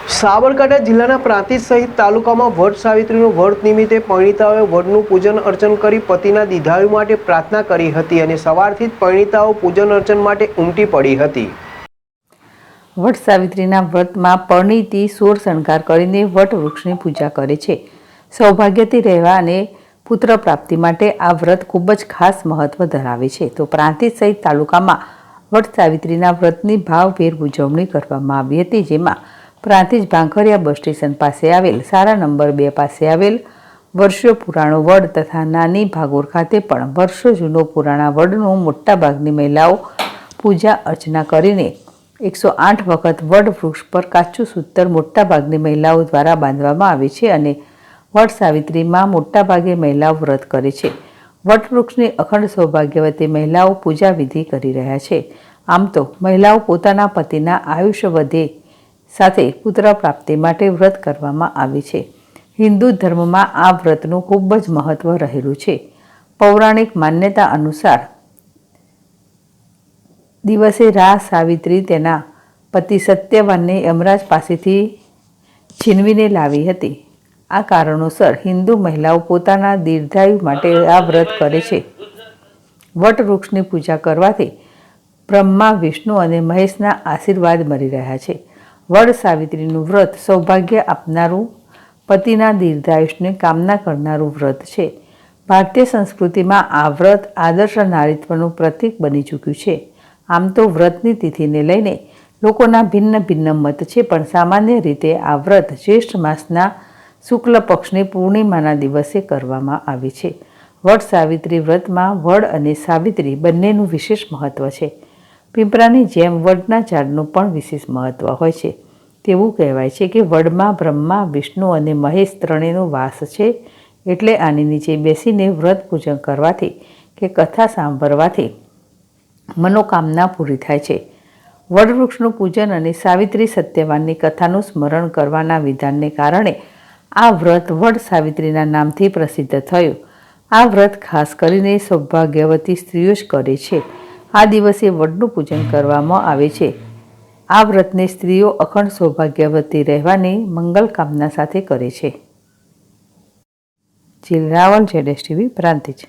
સાબરકાંઠા જિલ્લાના પ્રાંતિજ સહિત તાલુકામાં વડ સાવિત્રીનું વ્રત નિમિત્તે પરિણીતાઓએ વડનું પૂજન અર્ચન કરી પતિના દીર્ઘાયુ માટે પ્રાર્થના કરી હતી અને સવારથી જ પરિણીતાઓ પૂજન અર્ચન માટે ઉમટી પડી હતી। વડ સાવિત્રીના વ્રતમાં પરિણીતી સોળ શણગાર કરીને વટ વૃક્ષની પૂજા કરે છે। સૌભાગ્યથી રહેવા અને પુત્ર પ્રાપ્તિ માટે આ વ્રત ખૂબ જ ખાસ મહત્વ ધરાવે છે। તો પ્રાંતિજ સહિત તાલુકામાં વડ સાવિત્રીના વ્રતની ભાવભેર ઉજવણી કરવામાં આવી હતી, જેમાં પ્રાંતિજ ભાંખરિયા બસ સ્ટેશન પાસે આવેલ શાળા નંબર 2 પાસે આવેલ વર્ષો પુરાણો વડ તથા નાની ભાગોર ખાતે પણ વર્ષો જૂનો પુરાણા વડનું મોટાભાગની મહિલાઓ પૂજા અર્ચના કરીને 108 વખત વડ વૃક્ષ પર કાચું સૂતર મોટાભાગની મહિલાઓ દ્વારા બાંધવામાં આવે છે અને વડ સાવિત્રીમાં મોટાભાગે મહિલાઓ વ્રત કરે છે। વડ વૃક્ષની અખંડ સૌભાગ્યવતી મહિલાઓ પૂજા વિધિ કરી રહ્યા છે। આમ તો મહિલાઓ પોતાના પતિના આયુષ્ય વધે સાથે પુત્ર પ્રાપ્તિ માટે વ્રત કરવામાં આવે છે। હિન્દુ ધર્મમાં આ વ્રતનું ખૂબ જ મહત્વ રહેલું છે। પૌરાણિક માન્યતા અનુસાર દિવસે સાવિત્રી તેના પતિ સત્યવાનને યમરાજ પાસેથી છીનવીને લાવી હતી। આ કારણોસર હિન્દુ મહિલાઓ પોતાના દીર્ઘાયુ માટે આ વ્રત કરે છે। વટ વૃક્ષની પૂજા કરવાથી બ્રહ્મા, વિષ્ણુ અને મહેશના આશીર્વાદ મળી રહ્યા છે। વડ સાવિત્રીનું વ્રત સૌભાગ્ય આપનારું, પતિના દીર્ઘાયુષ્યની કામના કરનારું વ્રત છે। ભારતીય સંસ્કૃતિમાં આ વ્રત આદર્શ નારીત્વનું પ્રતીક બની ચૂક્યું છે। આમ તો વ્રતની તિથિને લઈને લોકોના ભિન્ન ભિન્ન મત છે, પણ સામાન્ય રીતે આ વ્રત જ્યેષ્ઠ માસના શુક્લ પક્ષની પૂર્ણિમાના દિવસે કરવામાં આવે છે। વડ સાવિત્રી વ્રતમાં વડ અને સાવિત્રી બંનેનું વિશેષ મહત્વ છે। પીપળાની જેમ વડના ઝાડનું પણ વિશેષ મહત્વ હોય છે। તેવું કહેવાય છે કે વડમાં બ્રહ્મા, વિષ્ણુ અને મહેશ ત્રણેયનો વાસ છે, એટલે આની નીચે બેસીને વ્રત પૂજન કરવાથી કે કથા સાંભળવાથી મનોકામના પૂરી થાય છે। વડવૃક્ષનું પૂજન અને સાવિત્રી સત્યવાનની કથાનું સ્મરણ કરવાના વિધાનને કારણે આ વ્રત વડ સાવિત્રીના નામથી પ્રસિદ્ધ થયું। આ વ્રત ખાસ કરીને સૌભાગ્યવતી સ્ત્રીઓ જ કરે છે। આ દિવસે વડનું પૂજન કરવામાં આવે છે। આ વ્રતને સ્ત્રીઓ અખંડ સૌભાગ્યવતી રહેવાની મંગલ કામના સાથે કરે છે। જીલ રાવલ, ZSTV, પ્રાંતિજ।